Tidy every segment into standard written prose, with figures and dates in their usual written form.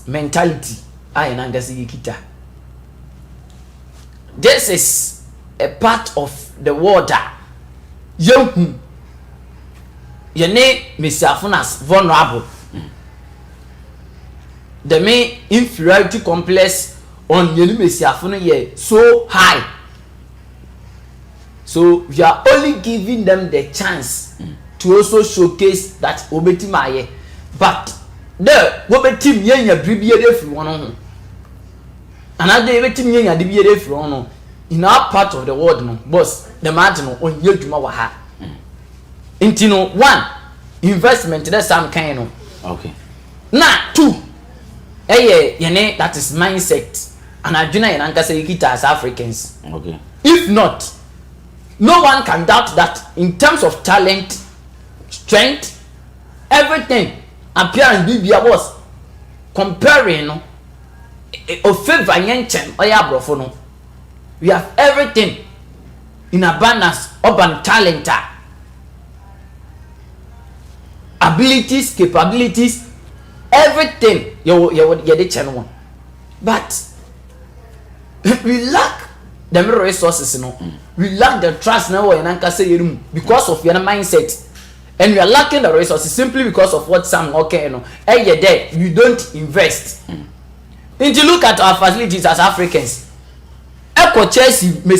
mentality I nangasi yikita. This is a part of the water. Young your name Mr. Afunas vulnerable. The main inferiority complex on your Mr. Afuna so high. So we are only giving them the chance to also showcase that obeti maye. But the obeti yenya bribiere free one on. Another obeti yenya bribiere free one. In our part of the world, no boss, the margin on yeduma waha. Intino one investment that's some kind of. Okay. Now two, yene that is mindset. And I do not say it as Africans. Okay. If not, no one can doubt that in terms of talent, strength, everything, appearance, BBA was comparing of favor yenchen oya brofono. We have everything in abundance, urban talent, abilities, capabilities, everything. You the channel, but we lack the resources, we lack the trust now because of your mindset, and we are lacking the resources simply because of what some there you don't invest. And you look at our facilities as Africans. Chelsea, they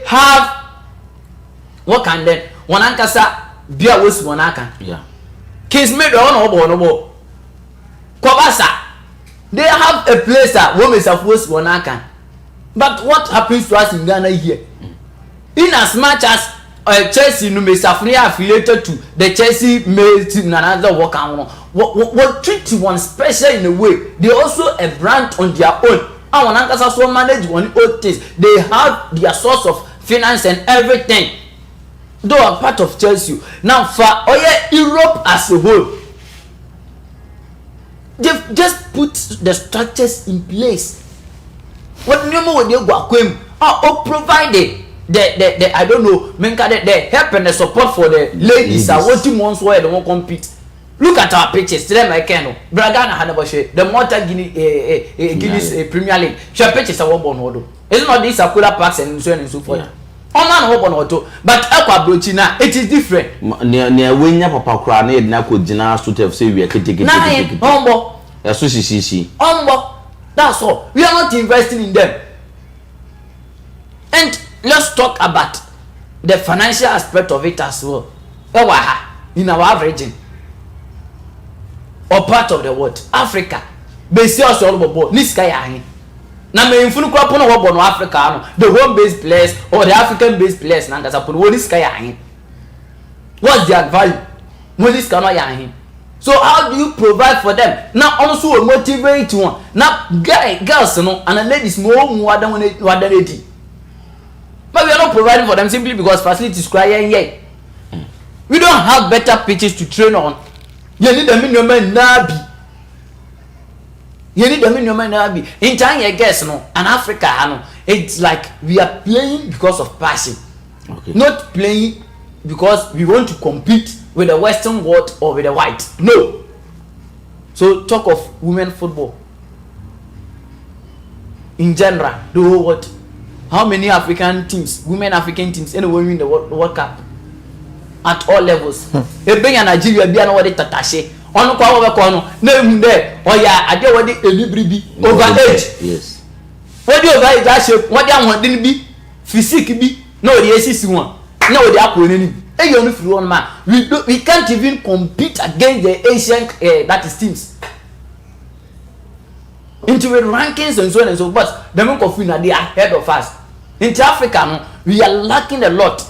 have what can then one ankasa beer was one aka. Yeah. Kids made on obo. Kwabasa, they have a place that women suppose one aka. But what happens to us in Ghana here? In as much as Chelsea no may affiliated to the Chelsea male team and another work on what treat one special in a way. They also a brand on their own. And when Ankasa so manage one old things, they have their source of finance and everything. They are part of Chelsea. Now for Europe as a whole, they've just put the structures in place. What no more they go or provided the I don't know, the help and the support for the ladies are what you want where they won't compete. Look at our pitches. Today, my Keno, Bragana had the Malta Guinness Premier League. She pitches a wobble nodo. It's not this Akula Parks and so on and so forth. On man hope on auto, but Aqua Brochina, it is different. Near Winya Papa Crane, Nako Jina, to have said we are taking Ombo. Ombo. That's all. We are not investing in them. And let's talk about the financial aspect of it as well. In our region. Or part of the world, Africa. Besi us all about Niska yahin. Na me infunu kwa pono wo bono Africa no, the home-based players or the African-based players na ngasa pono wo Niska yahin. What's their value? Mo Niska no yahin. So how do you provide for them? Now also motivate one. Now girls no and ladies more than what they do. But we are not providing for them simply because facilities crying yet. We don't have better pitches to train on. You need a minimum nabi. You need a minimum nabi. In China, guess no, and Africa, no, it's like we are playing because of passion, not playing because we want to compete with the Western world or with the white. No. So talk of women football. In general, the whole world. How many African teams, women African teams, anywhere win the World Cup? At all levels. Ebenya Nigeria bia na wode tatashe. Ono kwa wo ko no na emu de oya ade wode elibribi over age. Yes. Wode over age a shape, wode ahwanden bi, physique bi, na wode esisi won. Na wode akoro ni. Eyo no free one man. We can't even compete against the Asian that is teams. Into the rankings and so on and so forth. But the men of they are ahead of us. Into Africa, no, we are lacking a lot.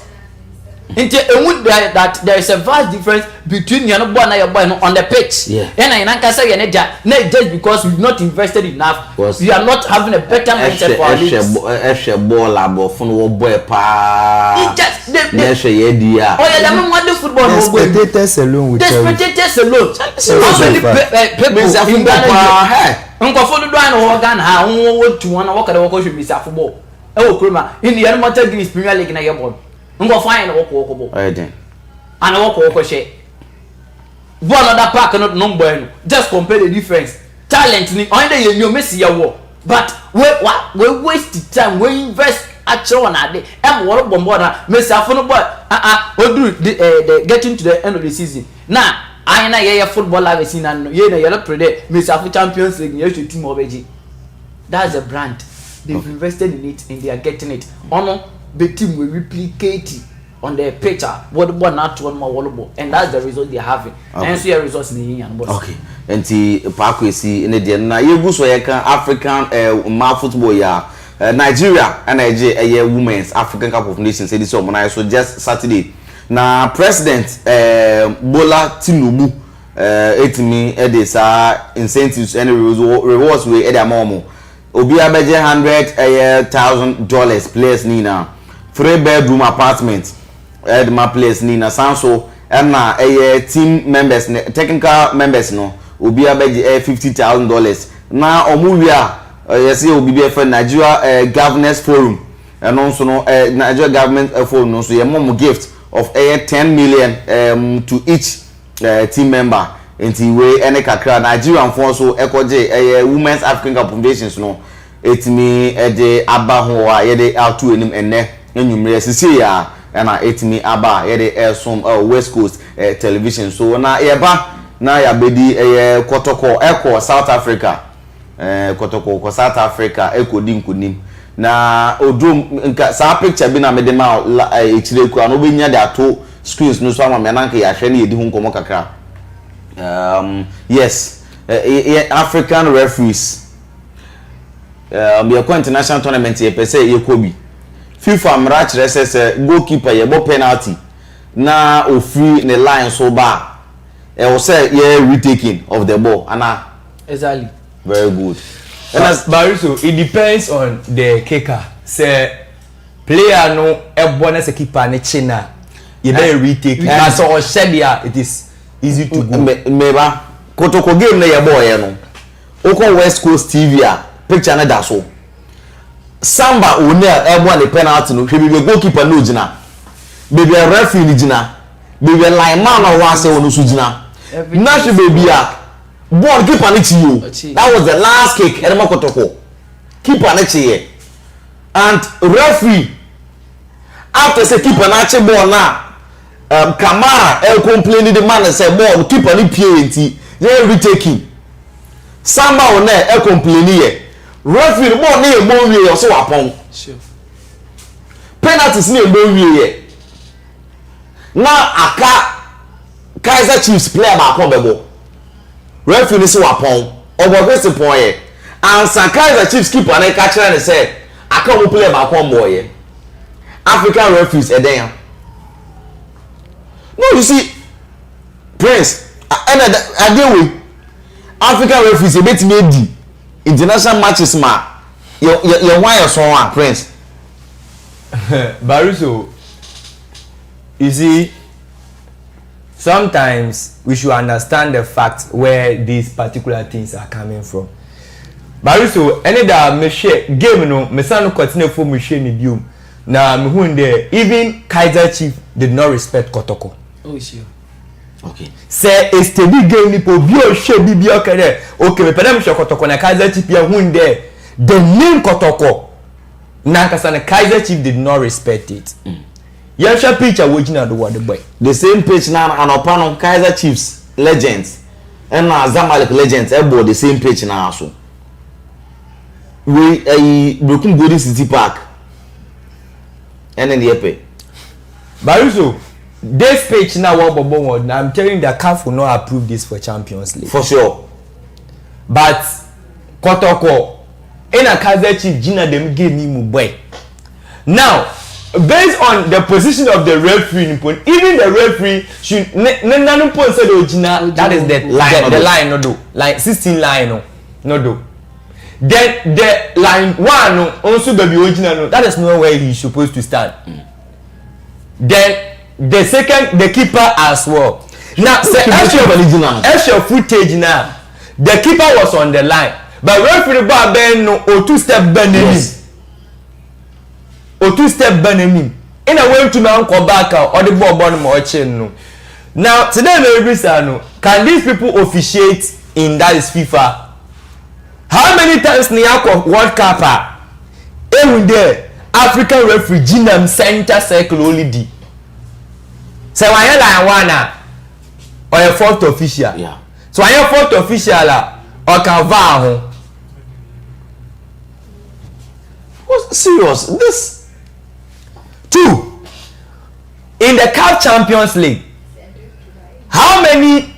Into that there is a vast difference between your boy and your boy on the pitch. Yeah. And I can say just because we've not invested enough, we are not having a better mindset for our leagues. The spectators alone will tell you. The spectators alone. How many people in Ghana in the Malta Guinness Premier League na your board. Ngo fine na woko bo. And woko share. ball other park not number just compare the difference talent ni on dey you Messi ya wo but we waste the time we invest actually on ade em woro bombo na Messi afo boy odu the getting to the end of the season now I na ye football live scene and ye na yellow predict Messi afo Champions League ye should team obeji that's a brand they've invested in it and they are getting it ono the team will replicate it on the picture what not one more wallable and that's the result they're having and so your results in the okay enti pakwesi in the na yegu so yeka African ma football ya Nigeria and Nigeria women's African Cup of Nations say this so just Saturday na president Bola Tinubu etimi edesa incentives and rewards we edamamo obi abeje $100,000 place ni na 3-bedroom apartment at my place Nina Sanso and na team members technical members no obi abeji $50,000 na omuwia yes obi for Nigeria governance forum and also no Nigeria government forum no so ye mom gift of 10 million to each team member enti we ene kakra Nigerian for so ekoje women's African Cup of Nations no etimi de aba ho a ye de out to enim enne enyumre sisi ya na etimi aba ye de some West Coast television so na yeba na ya bedi kotoko eko South Africa kotoko ko South Africa ekodi nkunim na odum nka sa picture bi na me de ma echire ku an obenya de ato screens no so ama me na nka ya hwe na yedi hu nkomo kakra yes African referees be international tournament ye pese ye kobi FIFA mrach resese goalkeeper ye bo penalty na ofri ne line so ba e wo say ye retaking of the ball ana exactly very good Bariso it depends on the kicker say player no e bona se keeper ne china ye be retake as o shedia it is easy to go meba kotoko game na ye ball ye no oko West Coast TV a picture na da so Samba Onel ebo the penalty no hwe bi goalkeeper no gina baby referee ni gina baby line man no wa se wono so gina na hwe baby a ball keeper ni chi yo that was the last kick and makotoko keeper ni chi ye and referee after say keeper na chi ball na Kamara complain the man say ball keeper ni pie enti they retaking Samba Onel complain here referee ball na ebo wie yo so wapon sure penalties na ebo wie ye na aka Kaizer Chiefs player ba kon bebo referee ni so wapon ogbogese pon ye and Kaizer Chiefs keeper na ka kire ne say aka mo player ba kon mo ye African referees eden no you see Prince and again African referees ebetime di international matches ma you want your son Prince Bariso you see sometimes we should understand the fact where these particular things are coming from Bariso any that me share game no me san continue for me share ni biom na me hu there even Kaizer Chief did not respect Kotoko oh sure okay say a steady game ni po bi o hwe bibi o kere okay me pede me hwe Kotoko na Kaizer Chief ya hu there the name Kotoko na kasa na Kaizer Chief did not respect it you share picture wojina do what the boy the same page na anopano Kaizer Chiefs legends and na Zamalek legends ebo the same page na aso we Broken Golden City Park and then the epe Bariso this page now what I'm telling you that CAF will not approve this for Champions League for sure but Kotoko in a Kaizer Chief Gina them give me boy now based on the position of the referee even the referee should nanu point say the Gina that is the line the line no do like 16 line no do then the line 1 no also be original no that is not where he is supposed to stand then the second the keeper as well now say extra footage now the keeper was on the line but referee ba ben no o two step benenim in a way to man come back or the ball no more chin no Now today maybe can these people officiate in that is FIFA? How many times Niako World Cup every day African referee Ginam center circle only D. So when you like one or a fourth official. Yeah. So when you fourth official or can VAR. What's serious? This 2 in the CAF Champions League. How many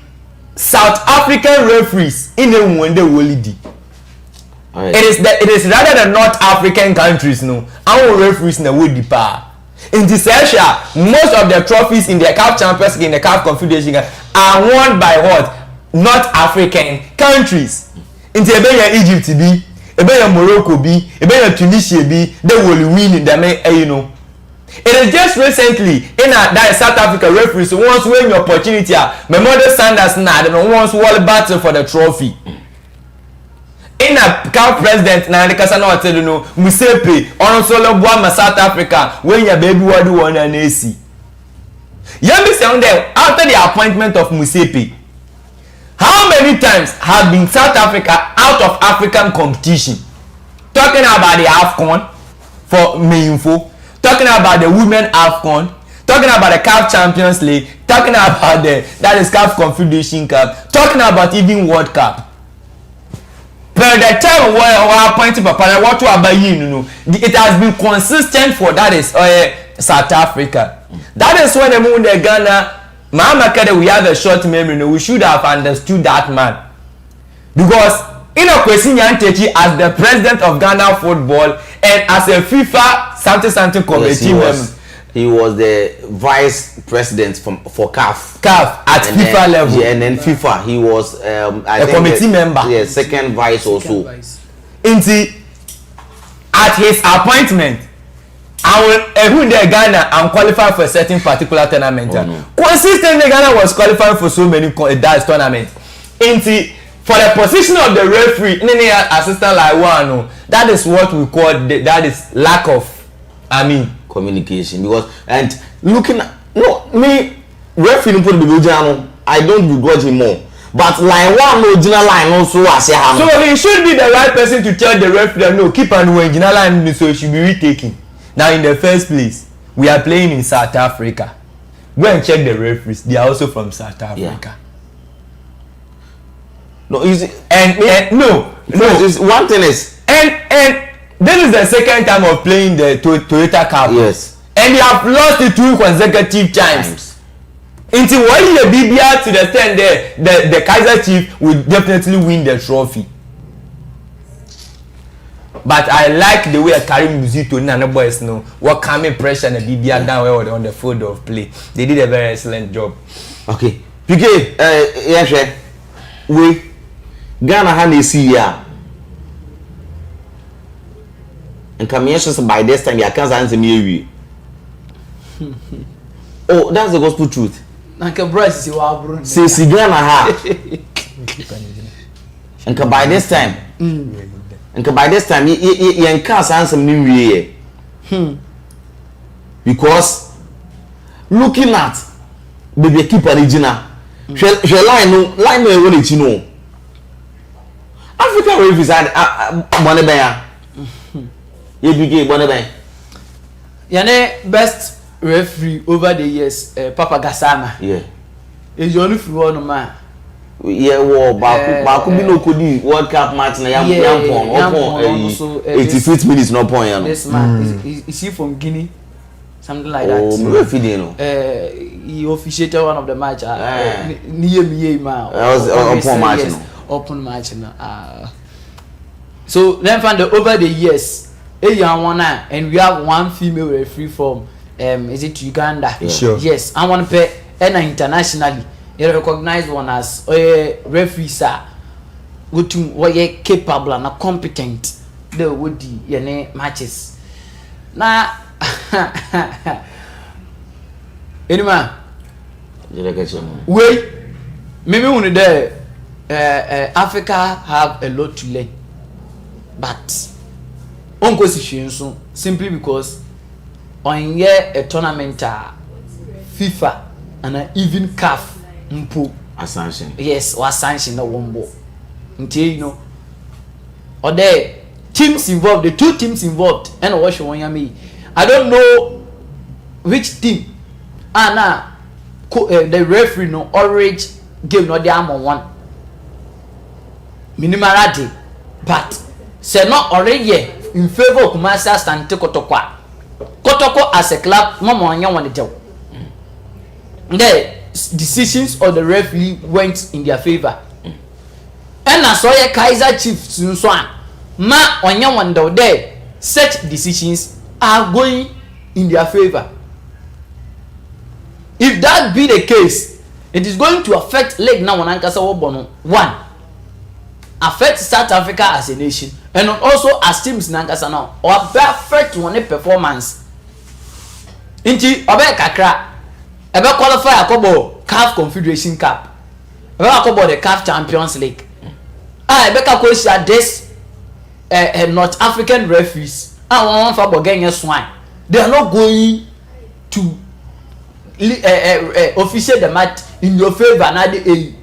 South African referees in the one only D? right. It is rather than North African countries no. Our referees na would the power. In this area, most of the trophies in the CAF Champions League, in the CAF Confederation are won by what? North African countries. In the Egypt be, Morocco be, Tunisia be, they will win in the you know. It is just recently in that South Africa referees once win your opportunity. My mother Sanders now they once won battle for the trophy. In a CAF president na the kasa na tell no Musepe on solo boa South Africa when your baby wadu one and AC. Yemi say there after the appointment of Musepe. How many times have been South Africa out of African competition? Talking about the AFCON for Meinfo, talking about the women AFCON, talking about the CAF Champions League, talking about that is CAF Confederation Cup, talking about even World Cup. But the time we are appointing Papa, what to about you know, it has been consistent for that is South Africa. That is when the moon the Ghana. Mama Kede, we have a short memory. No, we should have understood that man because in a question Yantechi as the president of Ghana football and as a FIFA something committee member. He was the vice president for CAF. CAF at and FIFA then, level. Yeah, and then FIFA he was a committee member. Yeah, second vice also. At his appointment. Who the Ghana and qualified for a certain particular tournament. Consistently Ghana was qualified for so many tournaments. For the position of the referee, assistant like one, that is what we call that is lack of communication. Because and looking at me referee put the I don't begrudge him more. But line one no general line also as so he should be the right person to tell the referee that no keep on when general line so it should be retaken. Now, in the first place, we are playing in South Africa. Go and check the referees. They are also from South Africa. Yeah. No, no. One thing is, and this is the second time of playing the Toyota Cup. Yes. And they have lost it 2 consecutive times. Until when the BBR to the stand there, the Kaiser Chief will definitely win the trophy. But I like the way I carry music to Nana boys know what calming pressure and the BBR down on the field of play. They did a very excellent job. Okay. PK, yes, we Ghana had a year. And commissions by this time, you can't answer me. Oh, that's the gospel truth. See, Ghana ha. And by this time. And by this time, you can't answer me. Because looking at baby keep original. Shall I know? Line me what you know. African referees had money bear. You begin money bear. Yane best referee over the years, Papa Gassama. Yeah. Is the only free one man. Yeah, war back no could do World Cup match na yam 88 minutes no point ya no. This man is he from Guinea, something like that. Oh, me feeding no. He officiated one of the match. Niye ma. Open match no. Open match no. So then from over the years, and we have one female referee from is it Uganda? Yeah. Sure. Yes, I want to pay internationally. You recognize one as referee sir. What capable and competent. They would the matches. Now, anyway, wait. Maybe when there, Africa have a lot to learn, but on simply because on a tournament FIFA and even CAF mpo assanction. Yes, or sanction no wombo. Until you know, or there teams involved, the two teams involved, and watch one yami. I don't know which team. Now the referee no orange game no the am on one. Minimality, but say not already in favor of Kumasi Asante Kotoko. Kotoko as a club, mama on one the decisions of the referee went in their favor. And I saw a Kaiser Chiefs in Swan. Ma on your one there, such decisions are going in their favor. If that be the case, it is going to affect leg now on Ankasa Wobono. One, affect South Africa as a nation, and also as teams in Ankasa now, or affect one performance. Inti obe kakra, ebe qualify akobo CAF Confederation Cup, ebe akobo the CAF Champions League. Ebe kakosha this North African referees. One for Bogenya swine. They are not going to officiate the match in your favor. Now they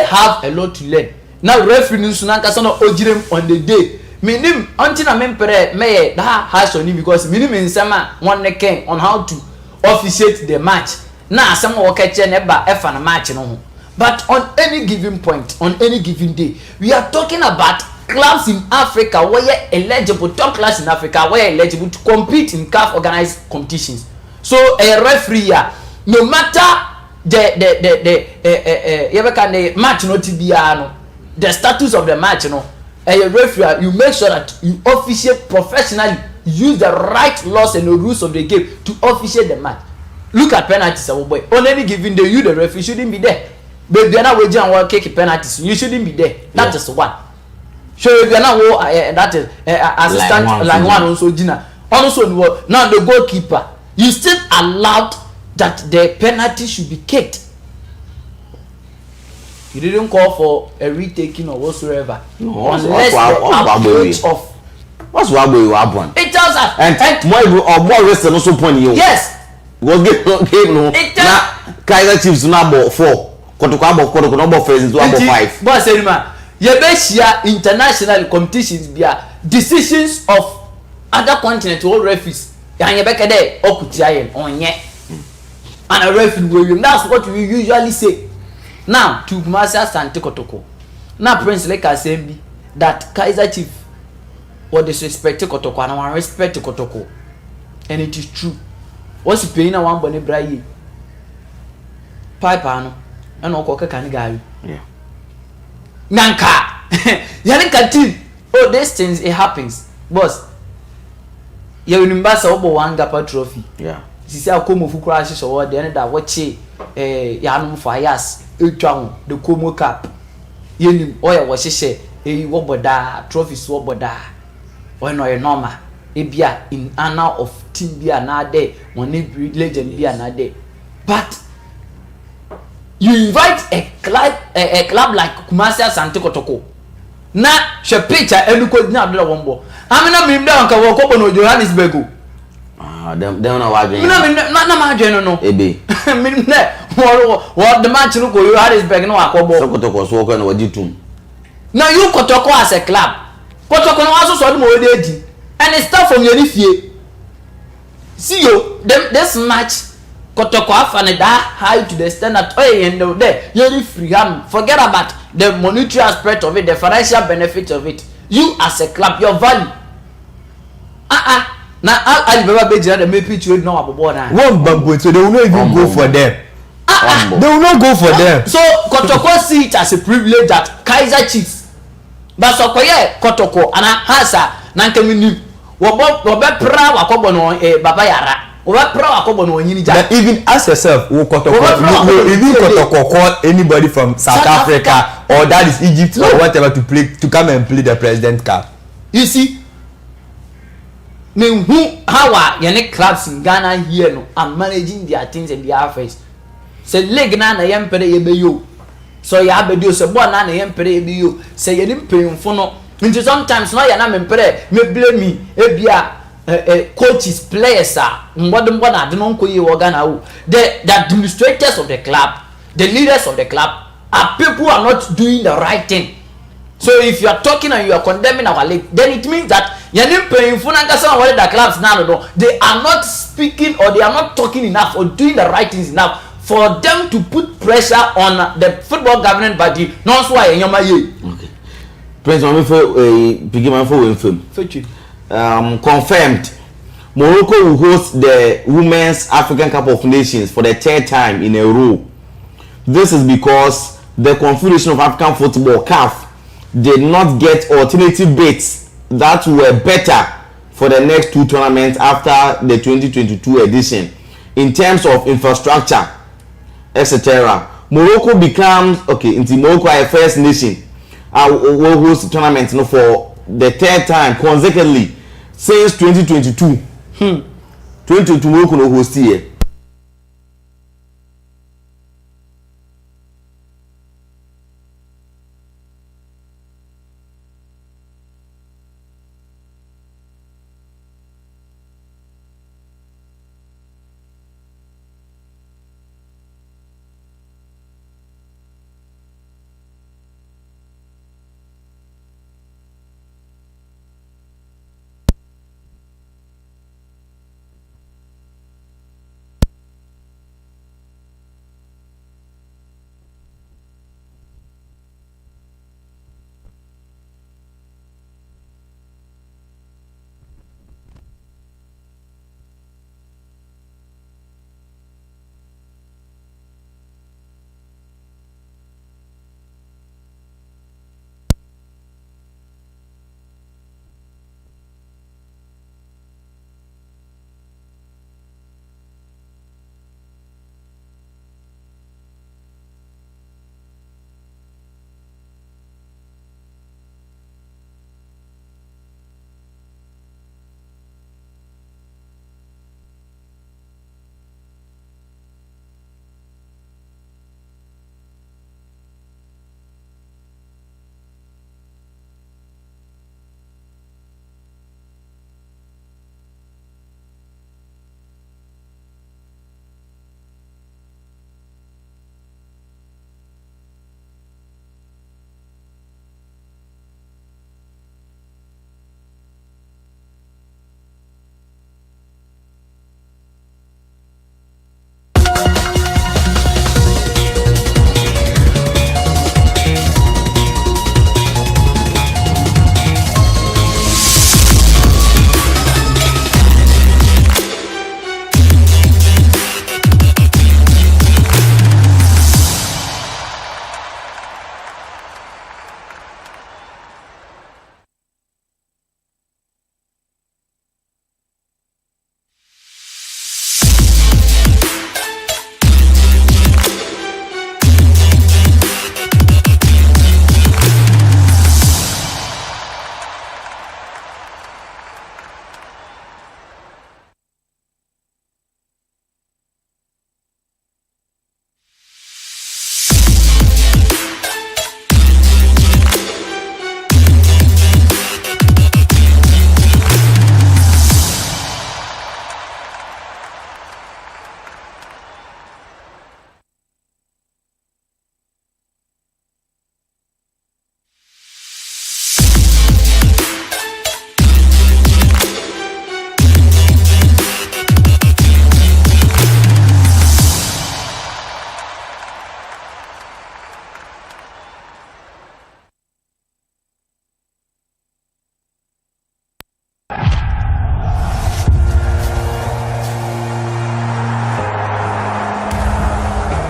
have a lot to learn. Now referee Sunanka son of Ojirem on the day. Minim until I member may that has on him because minimum in summer one neck on how to officiate the match. Now some will catch a never F and a match no. But on any given point, on any given day, we are talking about clubs in Africa where eligible, top class in Africa where eligible to compete in CAF organized competitions. So a referee, no matter the match no TBR, the status of the match, no, a referee, you make sure that you officiate professionally, use the right laws and the rules of the game to officiate the match. Look at penalties, our boy. On any given day, you the referee shouldn't be there. But if you are not waging and kick penalties, you shouldn't be there. That is one. So if you are not that is assistant like one also Gina. Also now the goalkeeper, you still allowed that the penalty should be kicked. You didn't call for a retaking or whatsoever. No, unless the approach of what's what you happen? It tells us and more rest and also point you. Yes. Go get no. Now Kaiser Chiefs number 4. Kotoko number 4 is number 5. But Serima, Yebeshia international competitions be decisions of other continents or referees. And Yebeka there Okutiayen on ye. And a referee will. That's what we usually say. Now to Kumasi Asante Kotoko. Now Prince Leka saying that Kaiser Chief or disrespect Kotoko and I respect Kotoko. And it is true. What's the pain one bonnet braille? Pipe ano and Okoka can guy. Yeah. Nanka Yanika team. Oh, these things it happens. Boss. You remember Obo Wangapa trophy. Yeah. Sisi akomo fu crash so the end that watch yanum fires etwa the Como Cup. Yenim oya wo hye wo boda trophies wo boda. Oy no normal. Ebia in honor of team bia na there, one legend bia na there. But you invite a club like Kumasi Asante Kotoko. Na she picture eluko na abdula wombo. Amina mimda wanka wo ko bono Johannesburg. Them na wadwen. Na ma adwen no. Ebe. Minim na wo the match no go Johannesburg no akobo. So Kotoko so ko na wadi tum. Now you Kotoko as a club. Kotoko no aso so dem we dey di. And it start from your fie. See you, this match Kotoko afane that high to the standard. Oh, and there, you're free hand. Forget about the monetary aspect of it, the financial benefit of it. You as a club, your value. Now I'll be able to make picture now about board. One bamboo, so they will not even go for them. They will not go for them. So Kotoko see it as a privilege that Kaiser Chiefs. But so Kotoko and Hasa Nankemini. But even ask yourself, even Kotoko call anybody from South Africa or that is Egypt or whatever to come and play the President Cup. You see, how are any clubs in Ghana here no are managing their things and their affairs? Say leg na yam pere yebeyo. So ya bedio se bo na yam pere yebeyo. Say ye nim pay for no. Into sometimes no ya na me pere me blame me ebia coaches, players are the administrators of the club, the leaders of the club are people who are not doing the right thing. So if you are talking and you are condemning our league, then it means that the clubs now they are not speaking or they are not talking enough or doing the right things enough for them to put pressure on the football governing body. Not so I okay. President, confirmed. Morocco will host the Women's African Cup of Nations for the third time in a row. This is because the Confederation of African Football (CAF) did not get alternative bids that were better for the next two tournaments after the 2022 edition in terms of infrastructure, etc. Morocco becomes into Morocco a first nation will host the tournament for the third time consecutively since 2022. 2022 Morocco no host here.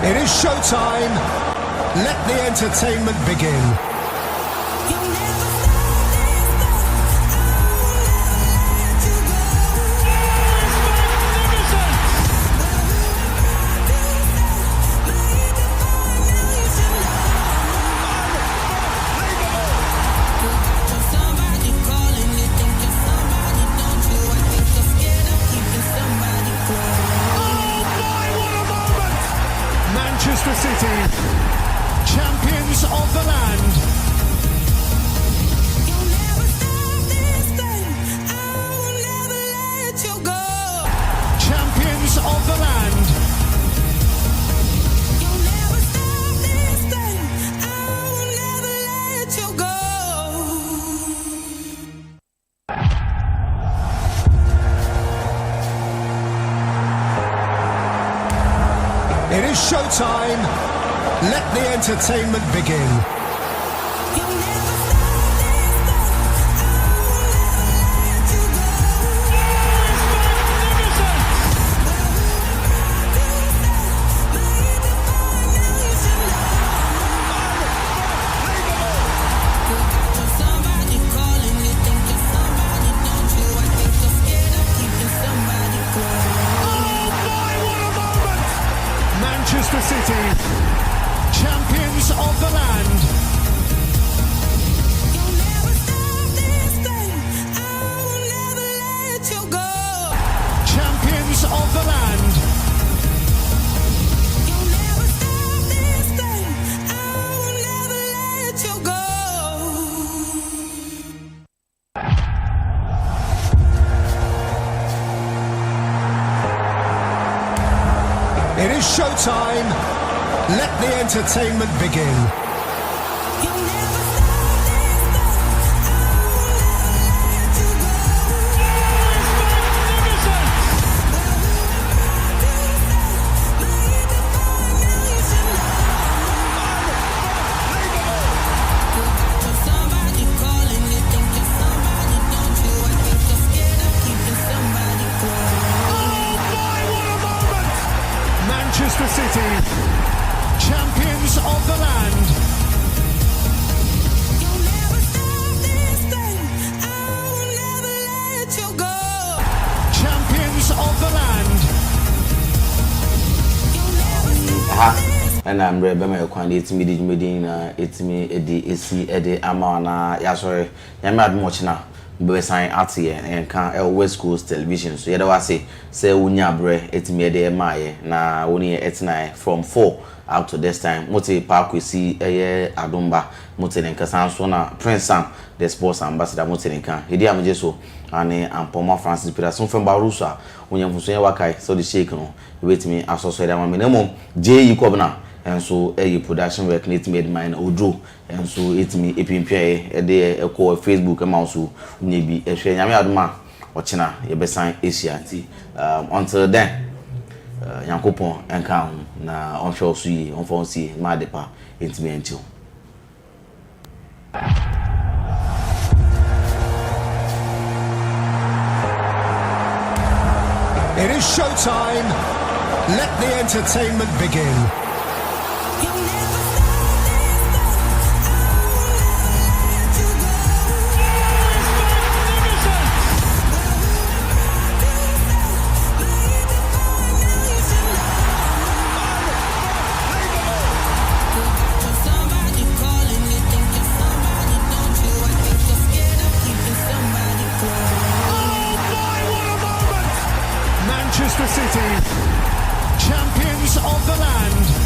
It is showtime. Let the entertainment begin. Manchester City, champions of the land. let you go. It is showtime. Let the entertainment begin. You'll never stop this somebody calling you, think you're somebody, don't you? I think you're scared of keeping somebody close. Manchester City, champions of the land. You'll never stop this thing. I will never let you go. Champions of the land. You'll never stop this thing. I will never let you go. It is showtime. Let the entertainment begin. You'll never stop this thing. I will never let you go. Somebody calling you, think you're somebody, don't you? I think you're scared of keeping somebody close. Manchester City, champions of the land. You'll never stop this thing. I will never let you go. Champions of the land. You'll never stop ha this. ɛna mmerɛ bɛma yɛkwan de ɛtumi de dwumadin na ɛtumi ɛde ɛsi ɛde ama na yɛasɔre nyame adom ɔkyena mbɛbɛsan ate yɛnka ɛwɔ WestCoast television so yɛdɛ wase sɛ wonya aberɛ ɛtumi ɛde ɛmaayɛ na wone ɛtenaɛ from 4 up to this time mote paakwesi ɛyɛ adomba mote ne nkasa nso na Prince Sam the sports ambassador mote ne nka ɛdi amegye so ane Ampoma Francis Peter so from Baruso a wonya mfuso yɛ wakai so the shake no ɛbɛtumi asɔsɔ ɛde ama me na mmom J.E. Kobna enso production work na etimi edman odro enso etimi epimpia ede ekọ Facebook ma so nya bi ehwe nyame adoma ochina yebesan Asia nti until then yankopon enka ho na onhwe so yi onfon si ma depa etimi enti It is showtime. Let the entertainment begin. You'll never stop this thing. I will never let you go. Somebody calling you, think you're somebody, don't you? I think you're scared of keeping somebody close. Manchester City, champions of the land.